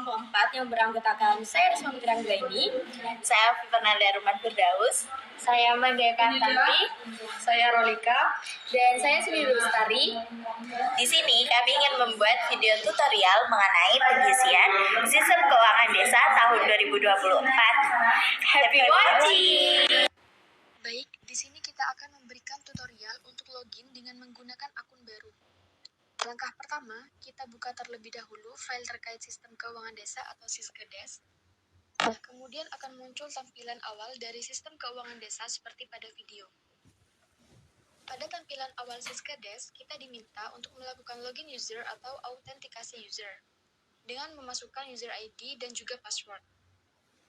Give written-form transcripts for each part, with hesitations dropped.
kelompok 4 yang beranggotakan saya Risma Putri Anggraini, saya Fernanda Ruman Firdaus, saya Mega Tanti, saya Rolika, dan saya Sri Lestari. Di sini kami ingin membuat video tutorial mengenai pengisian Sistem Keuangan Desa tahun 2024. Happy watching! Baik, di sini kita akan memberikan tutorial untuk login dengan menggunakan akun baru. Langkah pertama, kita buka terlebih dahulu file terkait Sistem Keuangan Desa atau Siskedes. Nah, kemudian akan muncul tampilan awal dari Sistem Keuangan Desa seperti pada video. Pada tampilan awal Siskedes, kita diminta untuk melakukan login user atau autentikasi user dengan memasukkan user ID dan juga password.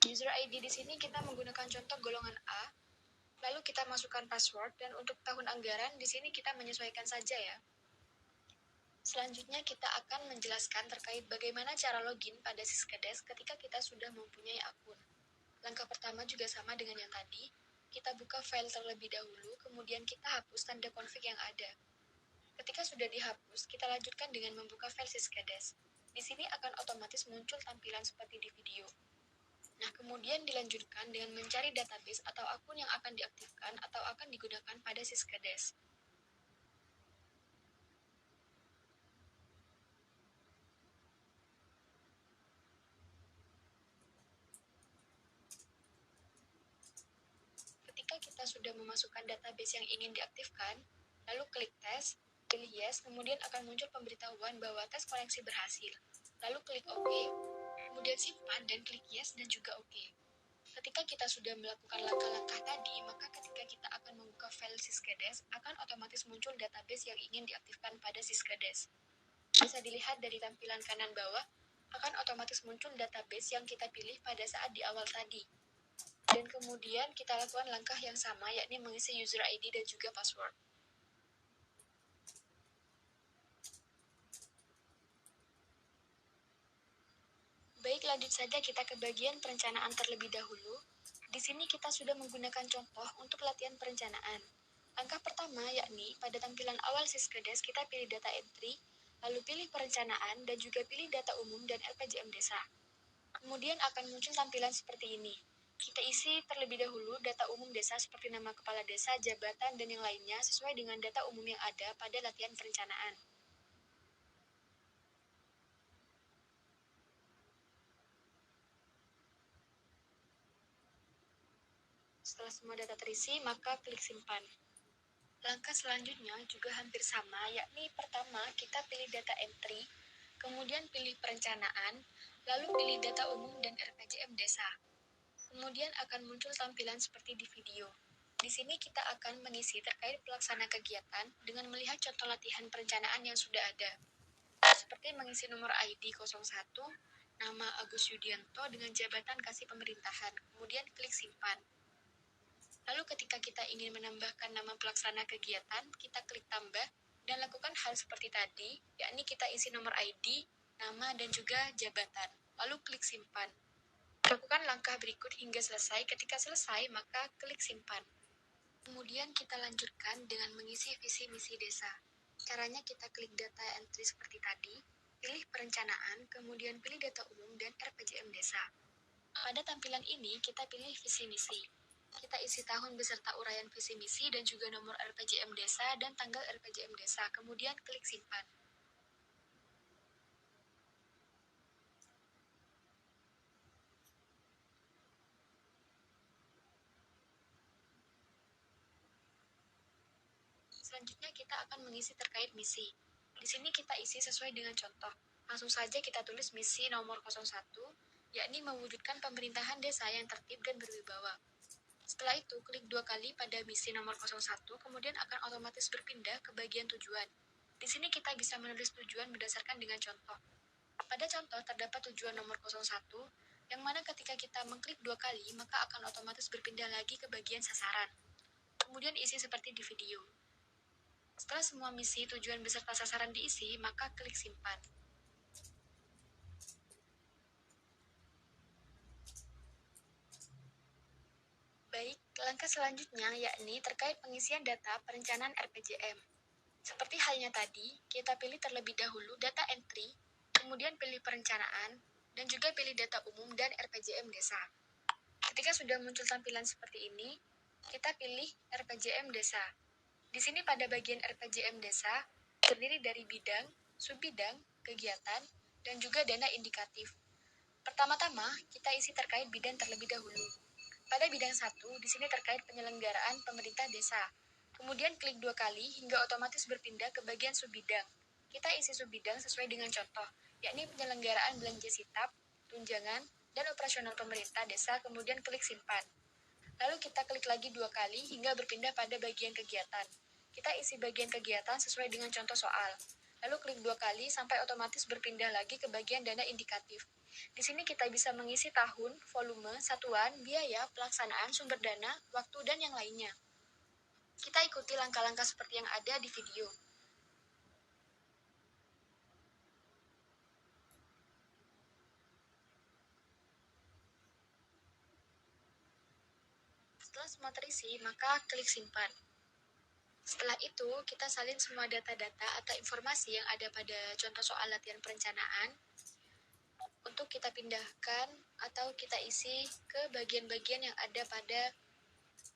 User ID di sini kita menggunakan contoh golongan A, lalu kita masukkan password, dan untuk tahun anggaran di sini kita menyesuaikan saja ya. Selanjutnya kita akan menjelaskan terkait bagaimana cara login pada Siskedes ketika kita sudah mempunyai akun. Langkah pertama juga sama dengan yang tadi, kita buka file terlebih dahulu, kemudian kita hapus tanda config yang ada. Ketika sudah dihapus, kita lanjutkan dengan membuka file Siskedes. Di sini akan otomatis muncul tampilan seperti di video. Nah, kemudian dilanjutkan dengan mencari database atau akun yang akan diaktifkan atau akan digunakan pada Siskedes. Ketika kita sudah memasukkan database yang ingin diaktifkan, lalu klik tes, pilih yes, kemudian akan muncul pemberitahuan bahwa tes koneksi berhasil. Lalu klik OK, kemudian simpan dan klik yes dan juga OK. Ketika kita sudah melakukan langkah-langkah tadi, maka ketika kita akan membuka file Siskedes, akan otomatis muncul database yang ingin diaktifkan pada Siskedes. Bisa dilihat dari tampilan kanan bawah, akan otomatis muncul database yang kita pilih pada saat di awal tadi. Dan kemudian kita lakukan langkah yang sama, yakni mengisi user ID dan juga password. Baik, lanjut saja kita ke bagian perencanaan terlebih dahulu. Di sini kita sudah menggunakan contoh untuk latihan perencanaan. Langkah pertama yakni pada tampilan awal Siskedes kita pilih data entry, lalu pilih perencanaan dan juga pilih data umum dan RPJM desa. Kemudian akan muncul tampilan seperti ini. Kita isi terlebih dahulu data umum desa seperti nama kepala desa, jabatan, dan yang lainnya sesuai dengan data umum yang ada pada latihan perencanaan. Setelah semua data terisi, maka klik simpan. Langkah selanjutnya juga hampir sama, yakni pertama kita pilih data entry, kemudian pilih perencanaan, lalu pilih data umum dan RPJM desa. Kemudian akan muncul tampilan seperti di video. Di sini kita akan mengisi terkait pelaksana kegiatan dengan melihat contoh latihan perencanaan yang sudah ada. Seperti mengisi nomor ID 01, nama Agus Yudianto dengan jabatan kasih pemerintahan, kemudian klik simpan. Lalu ketika kita ingin menambahkan nama pelaksana kegiatan, kita klik tambah dan lakukan hal seperti tadi, yakni kita isi nomor ID, nama, dan juga jabatan. Lalu klik simpan. Lakukan langkah berikut hingga selesai. Ketika selesai, maka klik simpan. Kemudian kita lanjutkan dengan mengisi visi misi desa. Caranya kita klik data entry seperti tadi, pilih perencanaan, kemudian pilih data umum dan RPJM desa. Pada tampilan ini, kita pilih visi misi. Kita isi tahun beserta uraian visi misi dan juga nomor RPJM desa dan tanggal RPJM desa, kemudian klik simpan. Selanjutnya kita akan mengisi terkait misi. Di sini kita isi sesuai dengan contoh. Langsung saja kita tulis misi nomor 01, yakni mewujudkan pemerintahan desa yang tertib dan berwibawa. Setelah itu, klik 2 kali pada misi nomor 01, kemudian akan otomatis berpindah ke bagian tujuan. Di sini kita bisa menulis tujuan berdasarkan dengan contoh. Pada contoh terdapat tujuan nomor 01, yang mana ketika kita mengklik 2 kali, maka akan otomatis berpindah lagi ke bagian sasaran. Kemudian isi seperti di video. Setelah semua misi, tujuan beserta sasaran diisi, maka klik simpan. Baik, langkah selanjutnya yakni terkait pengisian data perencanaan RPJM. Seperti halnya tadi, kita pilih terlebih dahulu data entry, kemudian pilih perencanaan, dan juga pilih data umum dan RPJM desa. Ketika sudah muncul tampilan seperti ini, kita pilih RPJM desa. Di sini pada bagian RPJM desa terdiri dari bidang, subbidang, kegiatan, dan juga dana indikatif. Pertama-tama, kita isi terkait bidang terlebih dahulu. Pada bidang 1, di sini terkait penyelenggaraan pemerintah desa. Kemudian klik 2 kali hingga otomatis berpindah ke bagian subbidang. Kita isi subbidang sesuai dengan contoh, yakni penyelenggaraan belanja sitap, tunjangan, dan operasional pemerintah desa, kemudian klik simpan. Lalu kita klik lagi 2 kali hingga berpindah pada bagian kegiatan. Kita isi bagian kegiatan sesuai dengan contoh soal. Lalu klik 2 kali sampai otomatis berpindah lagi ke bagian dana indikatif. Di sini kita bisa mengisi tahun, volume, satuan, biaya, pelaksanaan, sumber dana, waktu, dan yang lainnya. Kita ikuti langkah-langkah seperti yang ada di video. Setelah semua terisi, maka klik simpan. Setelah itu, kita salin semua data-data atau informasi yang ada pada contoh soal latihan perencanaan untuk kita pindahkan atau kita isi ke bagian-bagian yang ada pada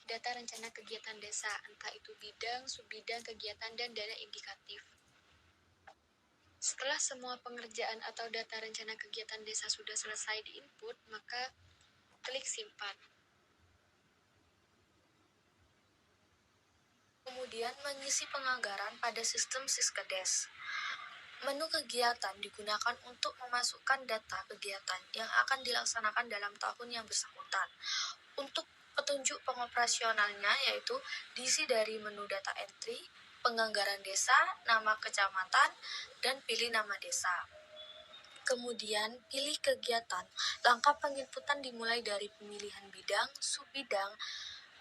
data rencana kegiatan desa, entah itu bidang, subbidang, kegiatan, dan dana indikatif. Setelah semua pengerjaan atau data rencana kegiatan desa sudah selesai diinput, maka klik simpan. Kemudian mengisi penganggaran pada sistem Siskedes. Menu kegiatan digunakan untuk memasukkan data kegiatan yang akan dilaksanakan dalam tahun yang bersangkutan. Untuk petunjuk pengoperasionalnya yaitu diisi dari menu data entry, penganggaran desa, nama kecamatan, dan pilih nama desa. Kemudian pilih kegiatan. Langkah penginputan dimulai dari pemilihan bidang, subbidang,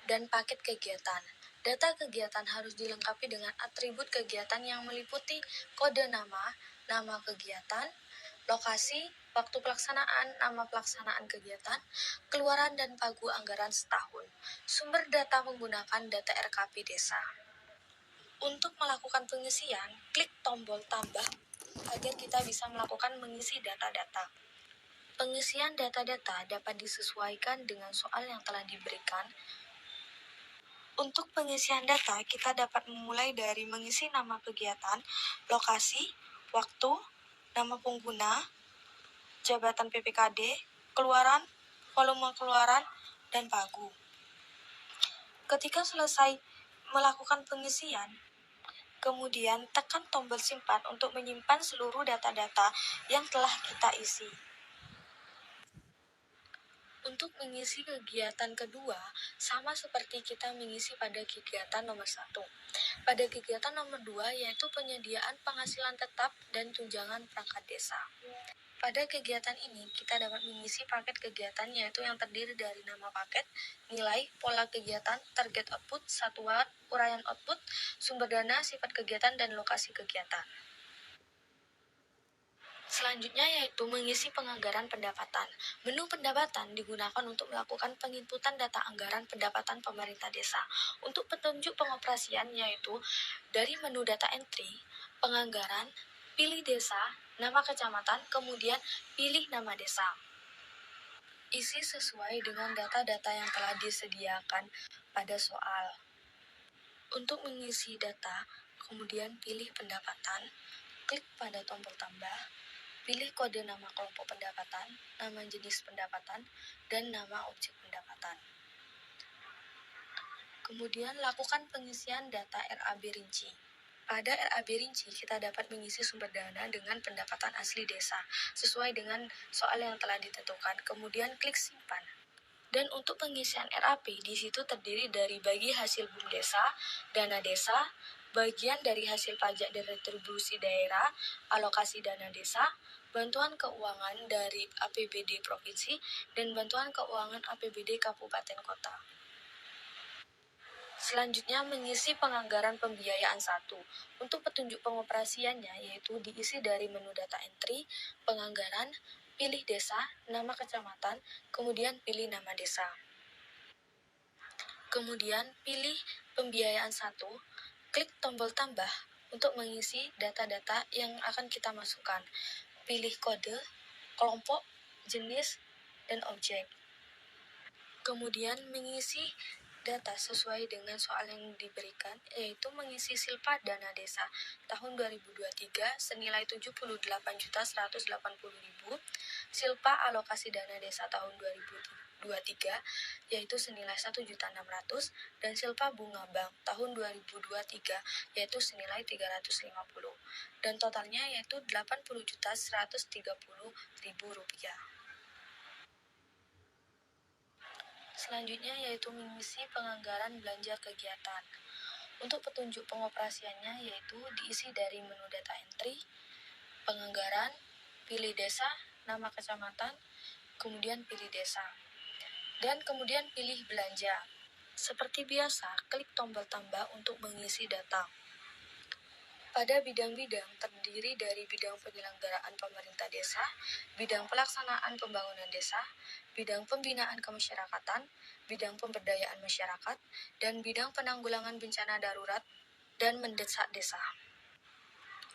dan paket kegiatan. Data kegiatan harus dilengkapi dengan atribut kegiatan yang meliputi kode nama, nama kegiatan, lokasi, waktu pelaksanaan, nama pelaksanaan kegiatan, keluaran dan pagu anggaran setahun. Sumber data menggunakan data RKP desa. Untuk melakukan pengisian, klik tombol tambah agar kita bisa melakukan mengisi data-data. Pengisian data-data dapat disesuaikan dengan soal yang telah diberikan. Untuk pengisian data, kita dapat memulai dari mengisi nama kegiatan, lokasi, waktu, nama pengguna, jabatan PPKD, keluaran, volume keluaran, dan pagu. Ketika selesai melakukan pengisian, kemudian tekan tombol simpan untuk menyimpan seluruh data-data yang telah kita isi. Untuk mengisi kegiatan kedua, sama seperti kita mengisi pada kegiatan nomor 1. Pada kegiatan nomor 2, yaitu penyediaan penghasilan tetap dan tunjangan perangkat desa. Pada kegiatan ini, kita dapat mengisi paket kegiatan yaitu yang terdiri dari nama paket, nilai, pola kegiatan, target output, satuan, uraian output, sumber dana, sifat kegiatan, dan lokasi kegiatan. Selanjutnya yaitu mengisi penganggaran pendapatan. Menu pendapatan digunakan untuk melakukan penginputan data anggaran pendapatan pemerintah desa. Untuk petunjuk pengoperasian yaitu dari menu data entry, penganggaran, pilih desa, nama kecamatan, kemudian pilih nama desa. Isi sesuai dengan data-data yang telah disediakan pada soal. Untuk mengisi data, kemudian pilih pendapatan, klik pada tombol tambah, pilih kode nama kelompok pendapatan, nama jenis pendapatan, dan nama objek pendapatan. Kemudian lakukan pengisian data RAB rinci. Pada RAB rinci, kita dapat mengisi sumber dana dengan pendapatan asli desa, sesuai dengan soal yang telah ditentukan. Kemudian klik simpan. Dan untuk pengisian RAP, di situ terdiri dari bagi hasil BUM desa, dana desa, bagian dari hasil pajak dan retribusi daerah, alokasi dana desa, bantuan keuangan dari APBD provinsi, dan bantuan keuangan APBD kabupaten kota. Selanjutnya mengisi penganggaran pembiayaan 1. Untuk petunjuk pengoperasiannya yaitu diisi dari menu data entry, penganggaran, pilih desa, nama kecamatan, kemudian pilih nama desa. Kemudian pilih pembiayaan 1, klik tombol tambah untuk mengisi data-data yang akan kita masukkan. Pilih kode, kelompok, jenis, dan objek. Kemudian mengisi data sesuai dengan soal yang diberikan, yaitu mengisi silpa dana desa tahun 2023 senilai 78.180.000, silpa alokasi dana desa tahun 2023 yaitu senilai 1.600.000, dan silpa bunga bank tahun 2023 yaitu senilai 350, dan totalnya yaitu 80.130.000 rupiah. Selanjutnya yaitu mengisi penganggaran belanja kegiatan. Untuk petunjuk pengoperasiannya yaitu diisi dari menu data entry, penganggaran, pilih desa, nama kecamatan, kemudian pilih desa, dan kemudian pilih belanja. Seperti biasa, klik tombol tambah untuk mengisi data. Pada bidang-bidang terdiri dari bidang penyelenggaraan pemerintah desa, bidang pelaksanaan pembangunan desa, bidang pembinaan kemasyarakatan, bidang pemberdayaan masyarakat, dan bidang penanggulangan bencana darurat dan mendesak desa.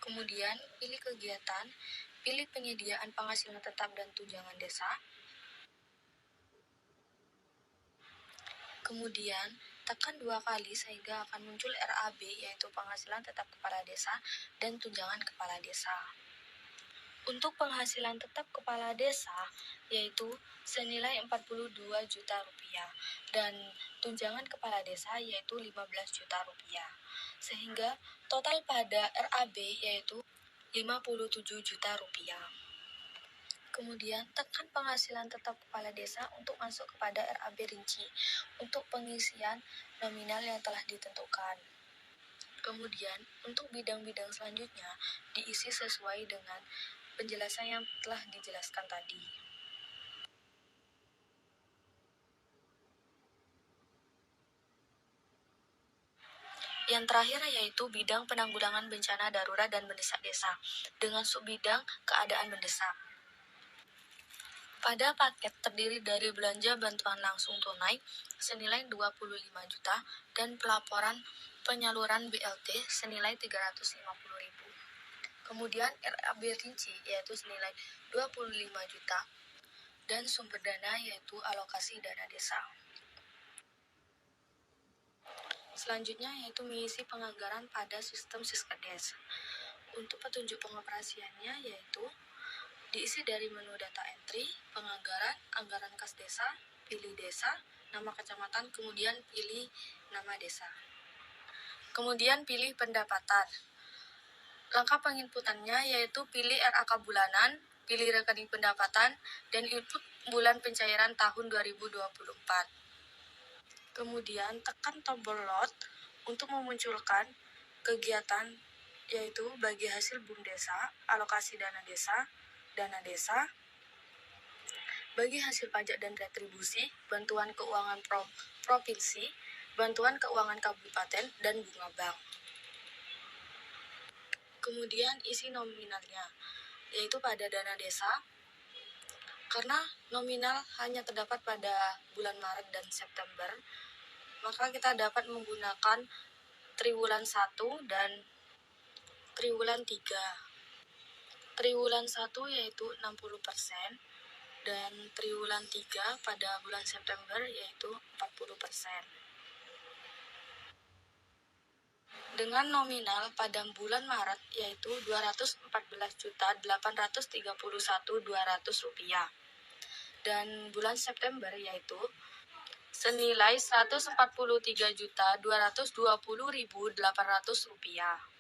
Kemudian, pilih kegiatan, pilih penyediaan penghasilan tetap dan tunjangan desa. Kemudian, tekan 2 kali sehingga akan muncul RAB, yaitu penghasilan tetap kepala desa dan tunjangan kepala desa. Untuk penghasilan tetap kepala desa, yaitu senilai 42 juta rupiah, dan tunjangan kepala desa yaitu 15 juta rupiah. Sehingga total pada RAB yaitu 57 juta rupiah. Kemudian tekan penghasilan tetap kepala desa untuk masuk kepada RAB rinci untuk pengisian nominal yang telah ditentukan. Kemudian untuk bidang-bidang selanjutnya diisi sesuai dengan penjelasan yang telah dijelaskan tadi. Yang terakhir yaitu bidang penanggulangan bencana darurat dan mendesak desa dengan subbidang keadaan mendesak. Pada paket terdiri dari belanja bantuan langsung tunai senilai 25 juta dan pelaporan penyaluran BLT senilai 350.000. Kemudian RAB rinci yaitu senilai 25 juta dan sumber dana yaitu alokasi dana desa. Selanjutnya yaitu mengisi penganggaran pada sistem Siskedes. Untuk petunjuk pengoperasiannya yaitu diisi dari menu data entry, penganggaran, anggaran kas desa, pilih desa, nama kecamatan, kemudian pilih nama desa. Kemudian pilih pendapatan. Langkah penginputannya yaitu pilih RAK bulanan, pilih rekening pendapatan, dan input bulan pencairan tahun 2024. Kemudian tekan tombol lot untuk memunculkan kegiatan yaitu bagi hasil BUMDesa, alokasi dana desa, bagi hasil pajak dan retribusi, bantuan keuangan provinsi, bantuan keuangan kabupaten, dan bunga bank. Kemudian isi nominalnya, yaitu pada dana desa, karena nominal hanya terdapat pada bulan Maret dan September, maka kita dapat menggunakan triwulan 1 dan triwulan 3. Triwulan 1 yaitu 60%, dan triwulan 3 pada bulan September yaitu 40%. Dengan nominal pada bulan Maret yaitu Rp214.831.200 dan bulan September yaitu senilai Rp143.220.800.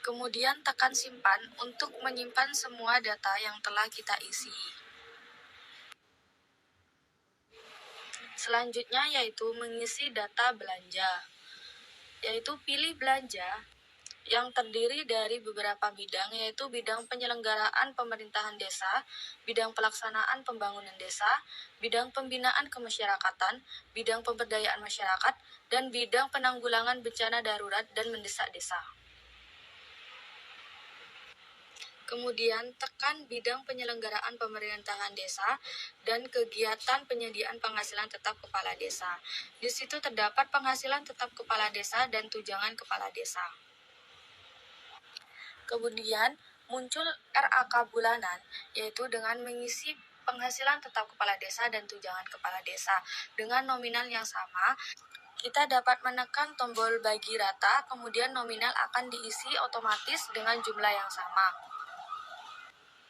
Kemudian tekan simpan untuk menyimpan semua data yang telah kita isi. Selanjutnya yaitu mengisi data belanja, yaitu pilih belanja yang terdiri dari beberapa bidang, yaitu bidang penyelenggaraan pemerintahan desa, bidang pelaksanaan pembangunan desa, bidang pembinaan kemasyarakatan, bidang pemberdayaan masyarakat, dan bidang penanggulangan bencana darurat dan mendesak desa. Kemudian tekan bidang penyelenggaraan pemerintahan desa dan kegiatan penyediaan penghasilan tetap kepala desa. Di situ terdapat penghasilan tetap kepala desa dan tunjangan kepala desa. Kemudian muncul RAK bulanan, yaitu dengan mengisi penghasilan tetap kepala desa dan tunjangan kepala desa dengan nominal yang sama. Kita dapat menekan tombol bagi rata, kemudian nominal akan diisi otomatis dengan jumlah yang sama.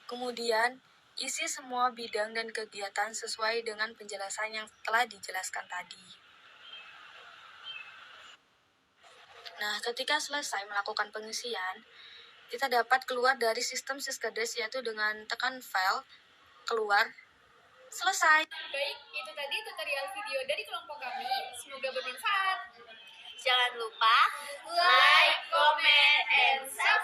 Kemudian, isi semua bidang dan kegiatan sesuai dengan penjelasan yang telah dijelaskan tadi. Nah, ketika selesai melakukan pengisian, kita dapat keluar dari sistem Syskedes, yaitu dengan tekan file, keluar, selesai. Baik, itu tadi tutorial video dari kelompok kami. Semoga bermanfaat. Jangan lupa like, comment, and subscribe.